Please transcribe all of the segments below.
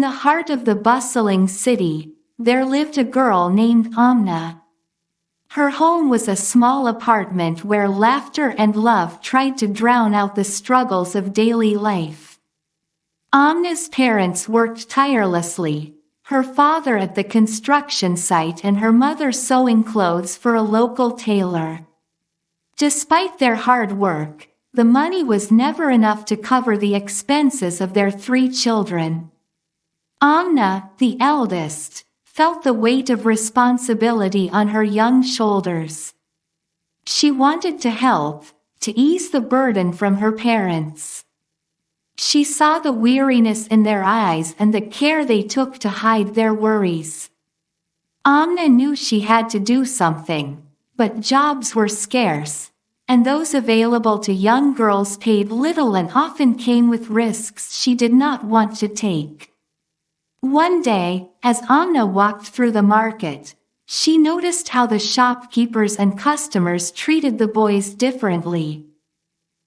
In the heart of the bustling city, there lived a girl named Amna. Her home was a small apartment where laughter and love tried to drown out the struggles of daily life. Amna's parents worked tirelessly, her father at the construction site and her mother sewing clothes for a local tailor. Despite their hard work, the money was never enough to cover the expenses of their 3 children. Amna, the eldest, felt the weight of responsibility on her young shoulders. She wanted to help, to ease the burden from her parents. She saw the weariness in their eyes and the care they took to hide their worries. Amna knew she had to do something, but jobs were scarce, and those available to young girls paid little and often came with risks she did not want to take. One day, as Amna walked through the market, she noticed how the shopkeepers and customers treated the boys differently.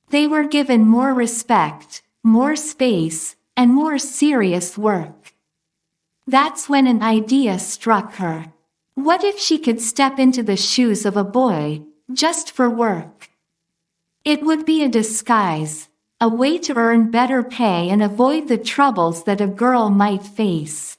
They were given more respect, more space, and more serious work. That's when an idea struck her. What if she could step into the shoes of a boy, just for work? It would be a disguise, a way to earn better pay and avoid the troubles that a girl might face.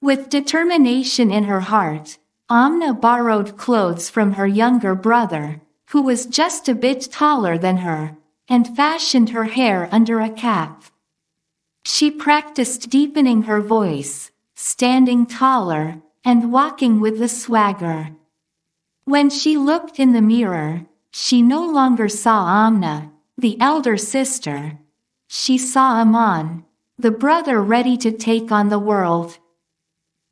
With determination in her heart, Amna borrowed clothes from her younger brother, who was just a bit taller than her, and fashioned her hair under a cap. She practiced deepening her voice, standing taller, and walking with the swagger. When she looked in the mirror, she no longer saw Amna, the elder sister. She saw Aman, the brother ready to take on the world.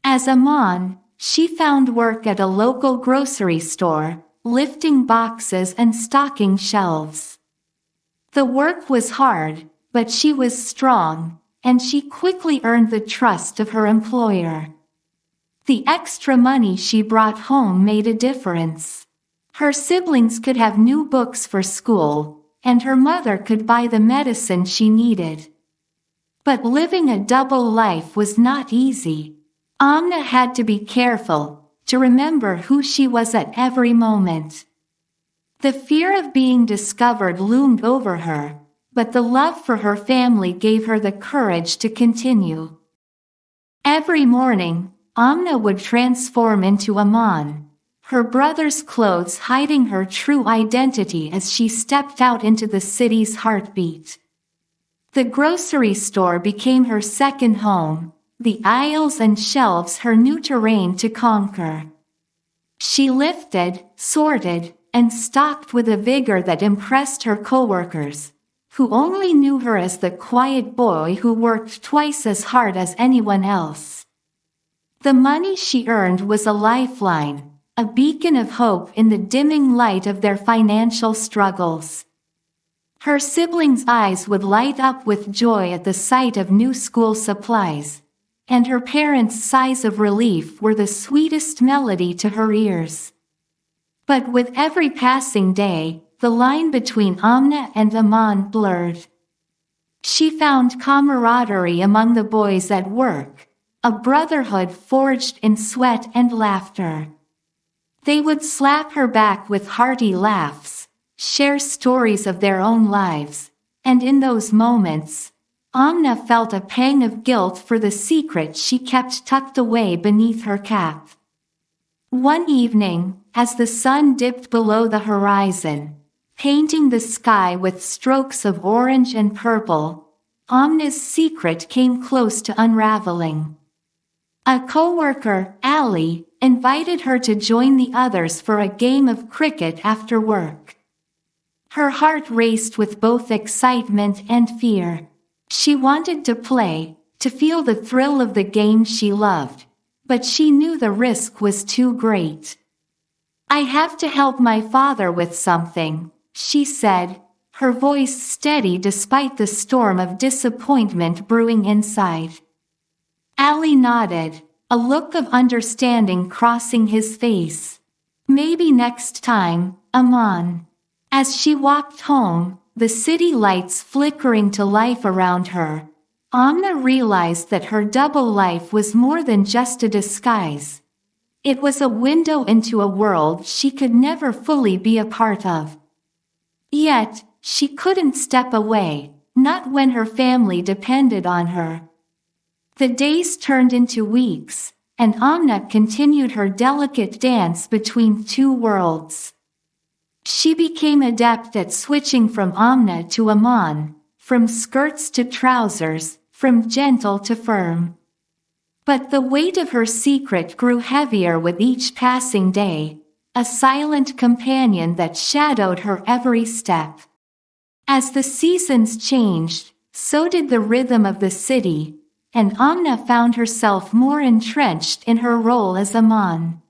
As Aman, she found work at a local grocery store, lifting boxes and stocking shelves. The work was hard, but she was strong, and she quickly earned the trust of her employer. The extra money she brought home made a difference. Her siblings could have new books for school, and her mother could buy the medicine she needed. But living a double life was not easy. Amna had to be careful, to remember who she was at every moment. The fear of being discovered loomed over her, but the love for her family gave her the courage to continue. Every morning, Amna would transform into Aman, her brother's clothes hiding her true identity as she stepped out into the city's heartbeat. The grocery store became her second home, the aisles and shelves her new terrain to conquer. She lifted, sorted, and stocked with a vigor that impressed her coworkers, who only knew her as the quiet boy who worked twice as hard as anyone else. The money she earned was a lifeline, a beacon of hope in the dimming light of their financial struggles. Her siblings' eyes would light up with joy at the sight of new school supplies, and her parents' sighs of relief were the sweetest melody to her ears. But with every passing day, the line between Amna and Aman blurred. She found camaraderie among the boys at work, a brotherhood forged in sweat and laughter. They would slap her back with hearty laughs, share stories of their own lives, and in those moments, Amna felt a pang of guilt for the secret she kept tucked away beneath her cap. One evening, as the sun dipped below the horizon, painting the sky with strokes of orange and purple, Amna's secret came close to unraveling. A coworker, Ali, invited her to join the others for a game of cricket after work. Her heart raced with both excitement and fear. She wanted to play, to feel the thrill of the game she loved, but she knew the risk was too great. "I have to help my father with something," she said, her voice steady despite the storm of disappointment brewing inside. Ali nodded, a look of understanding crossing his face. "Maybe next time, Aman." As she walked home, the city lights flickering to life around her, Amna realized that her double life was more than just a disguise. It was a window into a world she could never fully be a part of. Yet, she couldn't step away, not when her family depended on her. The days turned into weeks, and Amna continued her delicate dance between two worlds. She became adept at switching from Amna to Aman, from skirts to trousers, from gentle to firm. But the weight of her secret grew heavier with each passing day, a silent companion that shadowed her every step. As the seasons changed, so did the rhythm of the city, and Amna found herself more entrenched in her role as Aman.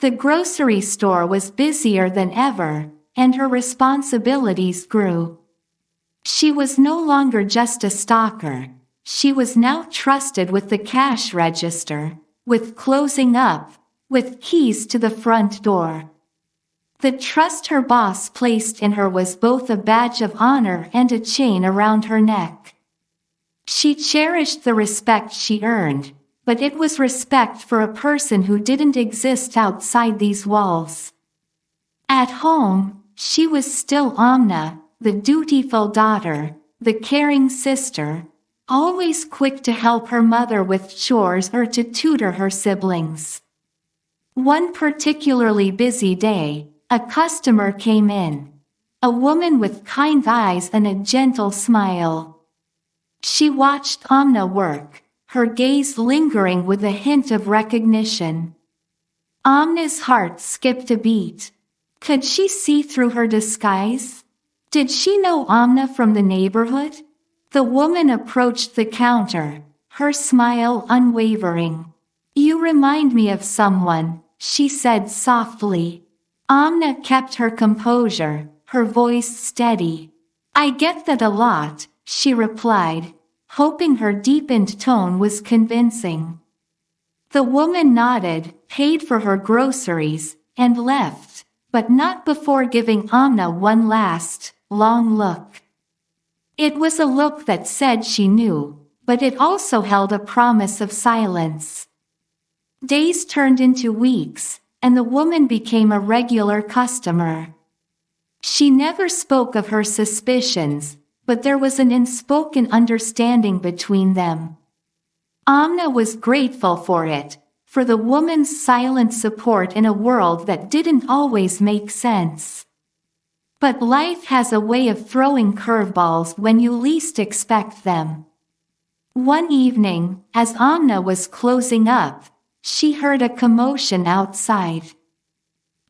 The grocery store was busier than ever, and her responsibilities grew. She was no longer just a stalker. She was now trusted with the cash register, with closing up, with keys to the front door. The trust her boss placed in her was both a badge of honor and a chain around her neck. She cherished the respect she earned, but it was respect for a person who didn't exist outside these walls. At home, she was still Amna, the dutiful daughter, the caring sister, always quick to help her mother with chores or to tutor her siblings. One particularly busy day, a customer came in. A woman with kind eyes and a gentle smile. She watched Amna work, her gaze lingering with a hint of recognition. Amna's heart skipped a beat. Could she see through her disguise? Did she know Amna from the neighborhood? The woman approached the counter, her smile unwavering. "You remind me of someone," she said softly. Amna kept her composure, her voice steady. "I get that a lot," she replied, hoping her deepened tone was convincing. The woman nodded, paid for her groceries, and left, but not before giving Amna one last, long look. It was a look that said she knew, but it also held a promise of silence. Days turned into weeks, and the woman became a regular customer. She never spoke of her suspicions, but there was an unspoken understanding between them. Amna was grateful for it, for the woman's silent support in a world that didn't always make sense. But life has a way of throwing curveballs when you least expect them. One evening, as Amna was closing up, she heard a commotion outside.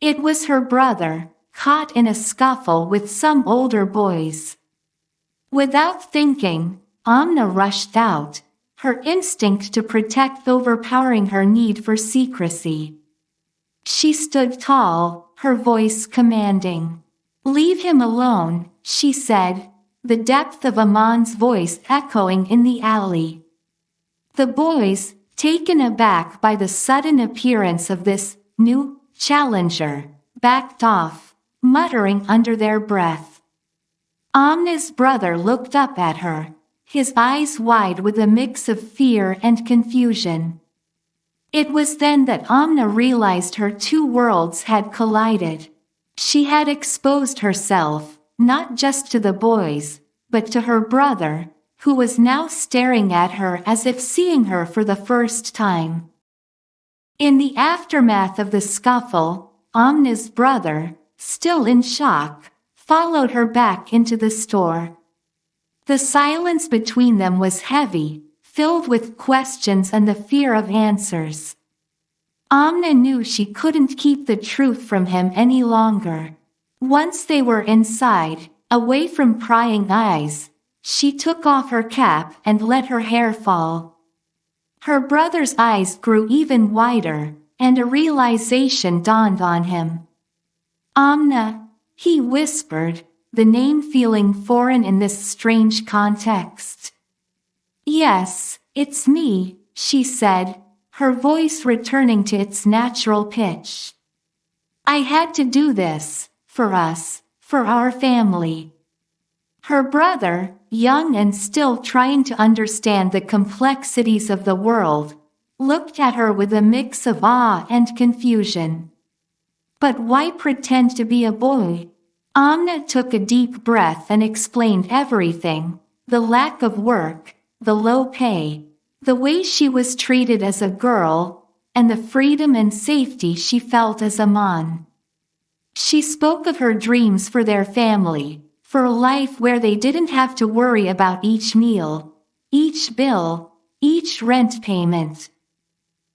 It was her brother, caught in a scuffle with some older boys. Without thinking, Amna rushed out, her instinct to protect overpowering her need for secrecy. She stood tall, her voice commanding. "Leave him alone," she said, the depth of Aman's voice echoing in the alley. The boys, taken aback by the sudden appearance of this new challenger, backed off, muttering under their breath. Amna's brother looked up at her, his eyes wide with a mix of fear and confusion. It was then that Amna realized her two worlds had collided. She had exposed herself, not just to the boys, but to her brother, who was now staring at her as if seeing her for the first time. In the aftermath of the scuffle, Amna's brother, still in shock, followed her back into the store. The silence between them was heavy, filled with questions and the fear of answers. Amna knew she couldn't keep the truth from him any longer. Once they were inside, away from prying eyes, she took off her cap and let her hair fall. Her brother's eyes grew even wider, and a realization dawned on him. "Amna," he whispered, the name feeling foreign in this strange context. "Yes, it's me," she said, her voice returning to its natural pitch. "I had to do this, for us, for our family." Her brother, young and still trying to understand the complexities of the world, looked at her with a mix of awe and confusion. But why pretend to be a boy? Amna took a deep breath and explained everything: the lack of work, the low pay, the way she was treated as a girl, and the freedom and safety she felt as a man. She spoke of her dreams for their family, for a life where they didn't have to worry about each meal, each bill, each rent payment.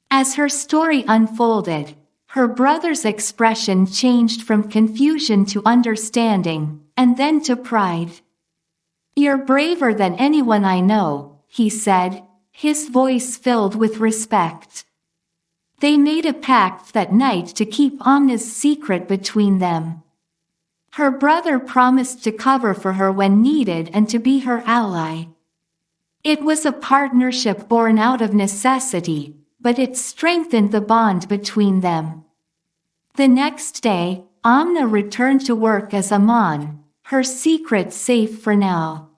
As her story unfolded, her brother's expression changed from confusion to understanding, and then to pride. "You're braver than anyone I know," he said, his voice filled with respect. They made a pact that night to keep Amna's secret between them. Her brother promised to cover for her when needed and to be her ally. It was a partnership born out of necessity, but it strengthened the bond between them. The next day, Amna returned to work as a mon, her secret safe for now.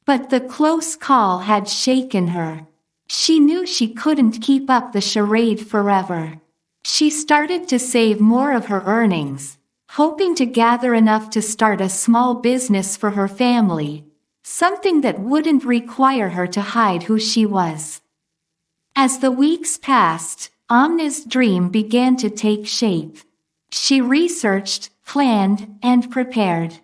But the close call had shaken her. She knew she couldn't keep up the charade forever. She started to save more of her earnings, hoping to gather enough to start a small business for her family, something that wouldn't require her to hide who she was. As the weeks passed, Amna's dream began to take shape. She researched, planned, and prepared.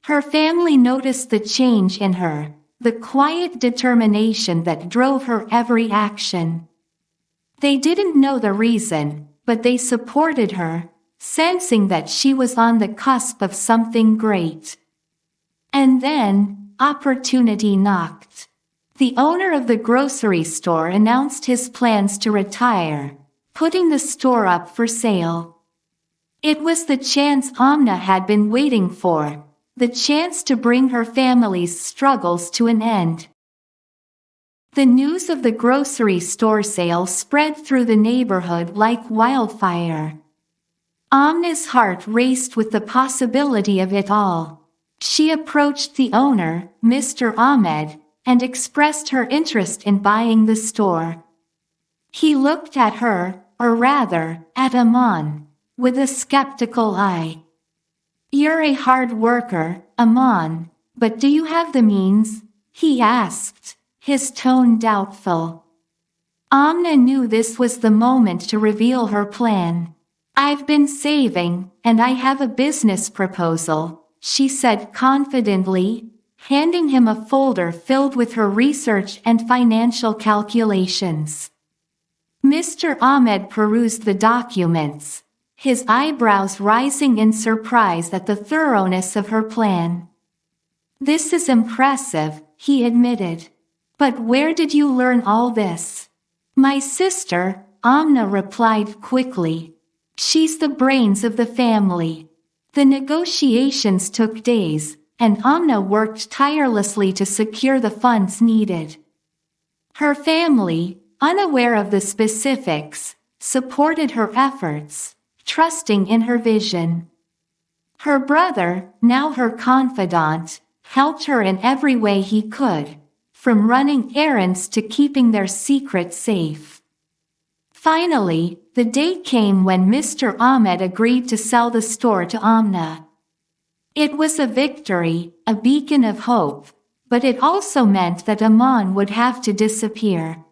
Her family noticed the change in her, the quiet determination that drove her every action. They didn't know the reason, but they supported her, sensing that she was on the cusp of something great. And then, opportunity knocked. The owner of the grocery store announced his plans to retire, putting the store up for sale. It was the chance Amna had been waiting for, the chance to bring her family's struggles to an end. The news of the grocery store sale spread through the neighborhood like wildfire. Amna's heart raced with the possibility of it all. She approached the owner, Mr. Ahmed, and expressed her interest in buying the store. He looked at her, or rather, at Aman, with a skeptical eye. "You're a hard worker, Aman, but do you have the means?" he asked, his tone doubtful. Amna knew this was the moment to reveal her plan. "I've been saving, and I have a business proposal," she said confidently, handing him a folder filled with her research and financial calculations. Mr. Ahmed perused the documents, his eyebrows rising in surprise at the thoroughness of her plan. "This is impressive," he admitted. "But where did you learn all this?" "My sister," Amna replied quickly. "She's the brains of the family." The negotiations took days, and Amna worked tirelessly to secure the funds needed. Her family, unaware of the specifics, supported her efforts, trusting in her vision. Her brother, now her confidant, helped her in every way he could, from running errands to keeping their secret safe. Finally, the day came when Mr. Ahmed agreed to sell the store to Amna. It was a victory, a beacon of hope, but it also meant that Aman would have to disappear.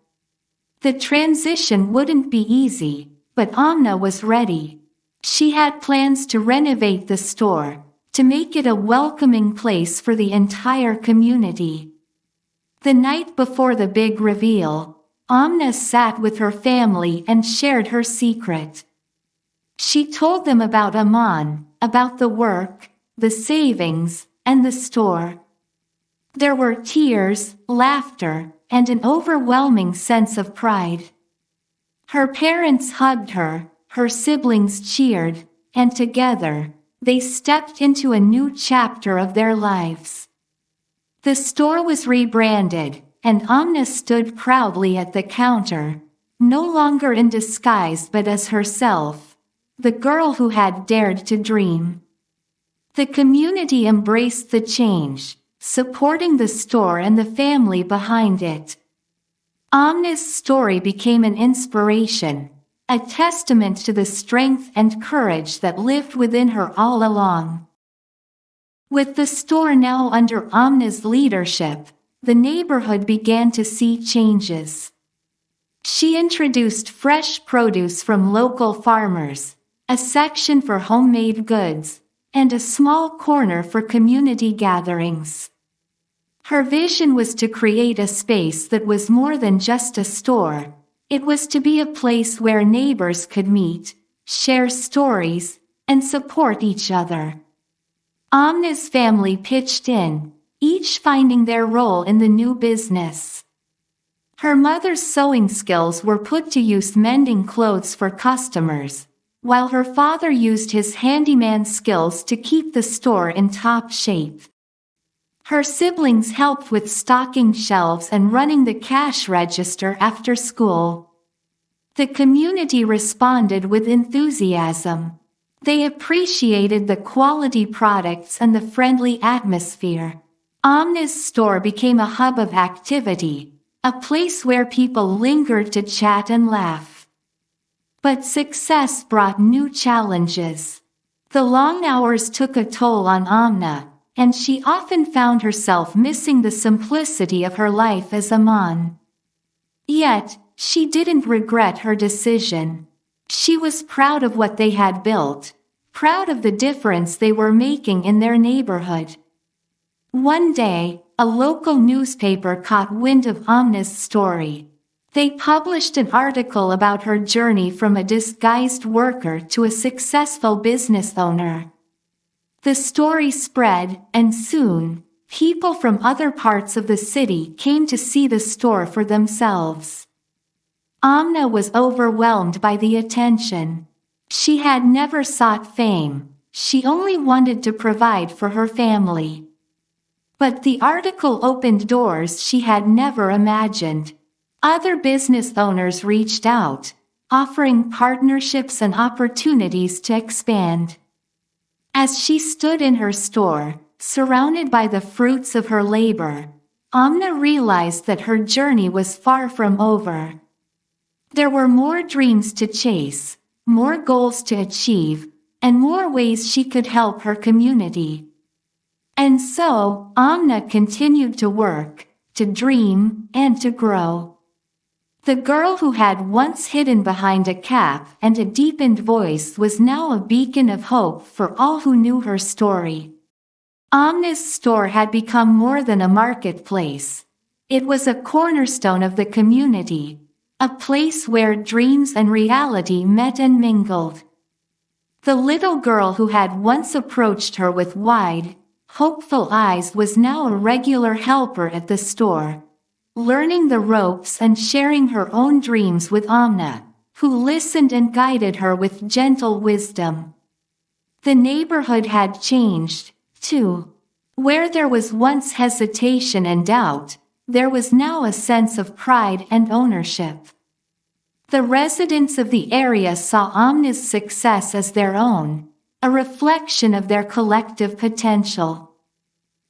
The transition wouldn't be easy, but Amna was ready. She had plans to renovate the store, to make it a welcoming place for the entire community. The night before the big reveal, Amna sat with her family and shared her secret. She told them about Aman, about the work, the savings, and the store. There were tears, laughter, and an overwhelming sense of pride. Her parents hugged her, her siblings cheered, and together, they stepped into a new chapter of their lives. The store was rebranded, and Amna stood proudly at the counter, no longer in disguise but as herself, the girl who had dared to dream. The community embraced the change, supporting the store and the family behind it. Amna's story became an inspiration, a testament to the strength and courage that lived within her all along. With the store now under Amna's leadership, the neighborhood began to see changes. She introduced fresh produce from local farmers, a section for homemade goods, and a small corner for community gatherings. Her vision was to create a space that was more than just a store. It was to be a place where neighbors could meet, share stories, and support each other. Amna's family pitched in, each finding their role in the new business. Her mother's sewing skills were put to use mending clothes for customers, while her father used his handyman skills to keep the store in top shape. Her siblings helped with stocking shelves and running the cash register after school. The community responded with enthusiasm. They appreciated the quality products and the friendly atmosphere. Amna's store became a hub of activity, a place where people lingered to chat and laugh. But success brought new challenges. The long hours took a toll on Amna, and she often found herself missing the simplicity of her life as a mom. Yet, she didn't regret her decision. She was proud of what they had built, proud of the difference they were making in their neighborhood. One day, a local newspaper caught wind of Amna's story. They published an article about her journey from a disguised worker to a successful business owner. The story spread, and soon, people from other parts of the city came to see the store for themselves. Amna was overwhelmed by the attention. She had never sought fame, she only wanted to provide for her family. But the article opened doors she had never imagined. Other business owners reached out, offering partnerships and opportunities to expand. As she stood in her store, surrounded by the fruits of her labor, Amna realized that her journey was far from over. There were more dreams to chase, more goals to achieve, and more ways she could help her community. And so, Amna continued to work, to dream, and to grow. The girl who had once hidden behind a cap and a deepened voice was now a beacon of hope for all who knew her story. Amna's store had become more than a marketplace. It was a cornerstone of the community, a place where dreams and reality met and mingled. The little girl who had once approached her with wide, hopeful eyes was now a regular helper at the store, learning the ropes and sharing her own dreams with Amna, who listened and guided her with gentle wisdom. The neighborhood had changed, too. Where there was once hesitation and doubt, there was now a sense of pride and ownership. The residents of the area saw Amna's success as their own, a reflection of their collective potential.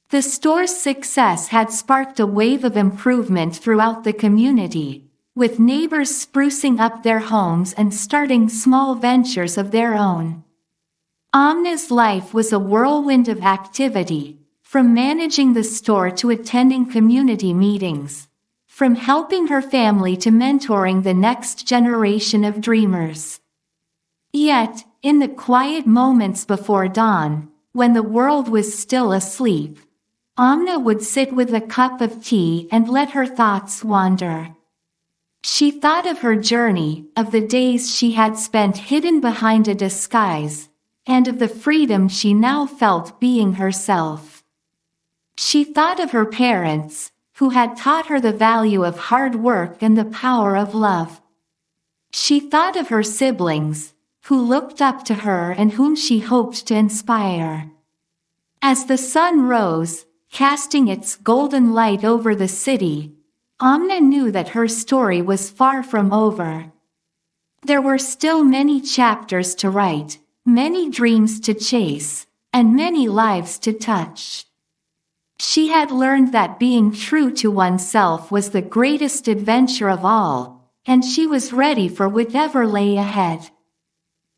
The store's success had sparked a wave of improvement throughout the community, with neighbors sprucing up their homes and starting small ventures of their own. Amna's life was a whirlwind of activity, from managing the store to attending community meetings, from helping her family to mentoring the next generation of dreamers. Yet, in the quiet moments before dawn, when the world was still asleep, Amna would sit with a cup of tea and let her thoughts wander. She thought of her journey, of the days she had spent hidden behind a disguise, and of the freedom she now felt being herself. She thought of her parents, who had taught her the value of hard work and the power of love. She thought of her siblings, who looked up to her and whom she hoped to inspire. As the sun rose, casting its golden light over the city, Amna knew that her story was far from over. There were still many chapters to write, many dreams to chase, and many lives to touch. She had learned that being true to oneself was the greatest adventure of all, and she was ready for whatever lay ahead.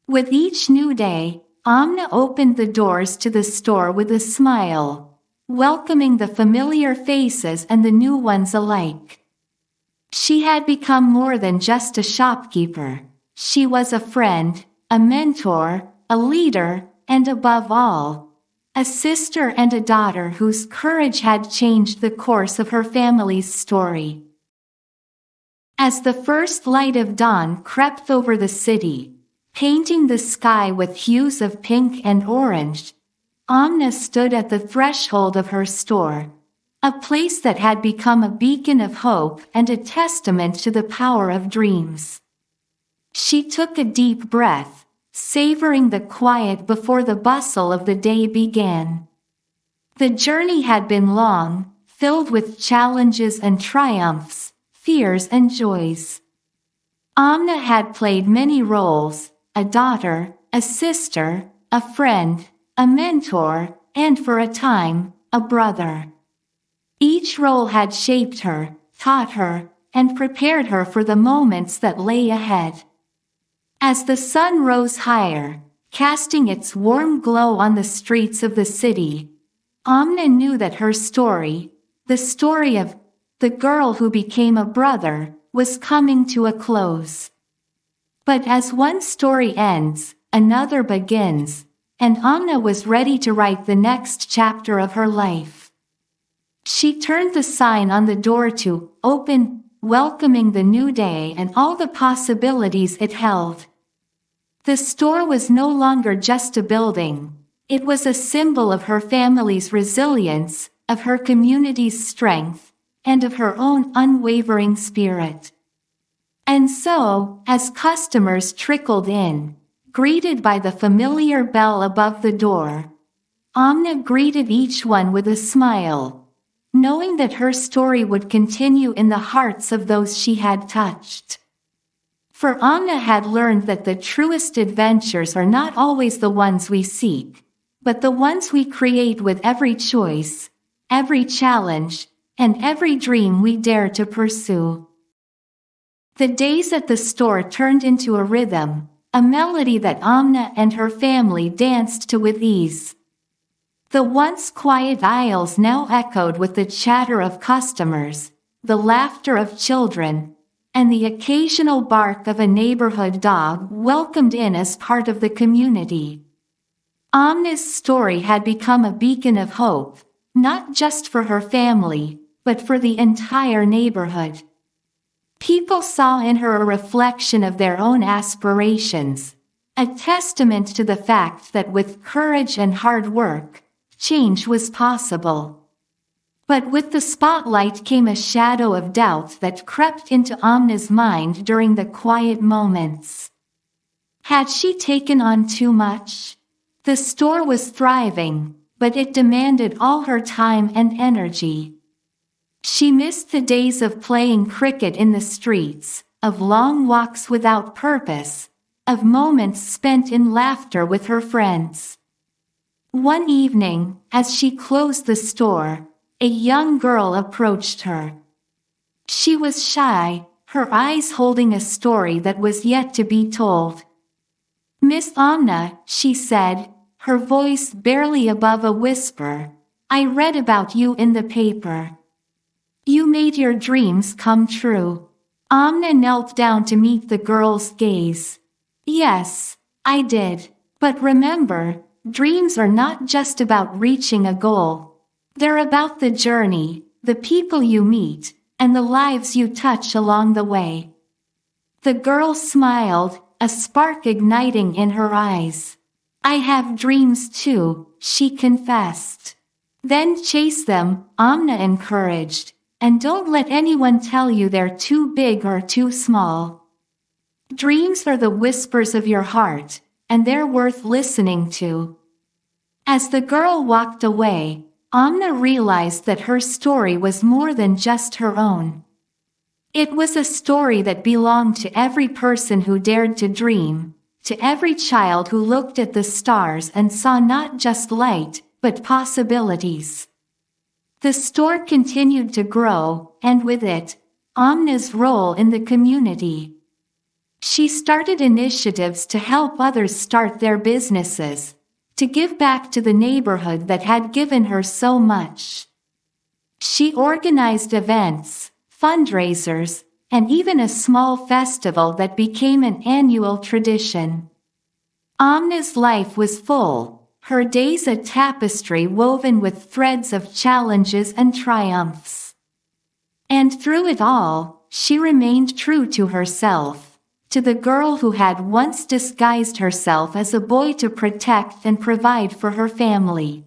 With each new day, Amna opened the doors to the store with a smile, welcoming the familiar faces and the new ones alike. She had become more than just a shopkeeper. She was a friend, a mentor, a leader, and above all, a sister and a daughter whose courage had changed the course of her family's story. As the first light of dawn crept over the city, painting the sky with hues of pink and orange, Amna stood at the threshold of her store, a place that had become a beacon of hope and a testament to the power of dreams. She took a deep breath, savoring the quiet before the bustle of the day began. The journey had been long, filled with challenges and triumphs, fears and joys. Amna had played many roles: a daughter, a sister, a friend, a mentor, and for a time, a brother. Each role had shaped her, taught her, and prepared her for the moments that lay ahead. As the sun rose higher, casting its warm glow on the streets of the city, Amna knew that her story, the story of the girl who became a brother, was coming to a close. But as one story ends, another begins, and Amna was ready to write the next chapter of her life. She turned the sign on the door to open, welcoming the new day and all the possibilities it held. The store was no longer just a building. It was a symbol of her family's resilience, of her community's strength, and of her own unwavering spirit. And so, as customers trickled in, greeted by the familiar bell above the door, Amna greeted each one with a smile, knowing that her story would continue in the hearts of those she had touched. For Amna had learned that the truest adventures are not always the ones we seek, but the ones we create with every choice, every challenge, and every dream we dare to pursue. The days at the store turned into a rhythm, a melody that Amna and her family danced to with ease. The once quiet aisles now echoed with the chatter of customers, the laughter of children, and the occasional bark of a neighborhood dog welcomed in as part of the community. Amna's story had become a beacon of hope, not just for her family, but for the entire neighborhood. People saw in her a reflection of their own aspirations, a testament to the fact that with courage and hard work, change was possible. But with the spotlight came a shadow of doubt that crept into Amna's mind during the quiet moments. Had she taken on too much? The store was thriving, but it demanded all her time and energy. She missed the days of playing cricket in the streets, of long walks without purpose, of moments spent in laughter with her friends. One evening, as she closed the store, a young girl approached her. She was shy, her eyes holding a story that was yet to be told. "Miss Amna," she said, her voice barely above a whisper, "I read about you in the paper. You made your dreams come true." Amna knelt down to meet the girl's gaze. "Yes, I did. But remember, dreams are not just about reaching a goal. They're about the journey, the people you meet, and the lives you touch along the way." The girl smiled, a spark igniting in her eyes. "I have dreams too," she confessed. "Then chase them," Amna encouraged, "and don't let anyone tell you they're too big or too small. Dreams are the whispers of your heart, and they're worth listening to." As the girl walked away, Amna realized that her story was more than just her own. It was a story that belonged to every person who dared to dream, to every child who looked at the stars and saw not just light, but possibilities. The store continued to grow, and with it, Amna's role in the community. She started initiatives to help others start their businesses, to give back to the neighborhood that had given her so much. She organized events, fundraisers, and even a small festival that became an annual tradition. Amna's life was full, her days a tapestry woven with threads of challenges and triumphs. And through it all, she remained true to herself, to the girl who had once disguised herself as a boy to protect and provide for her family.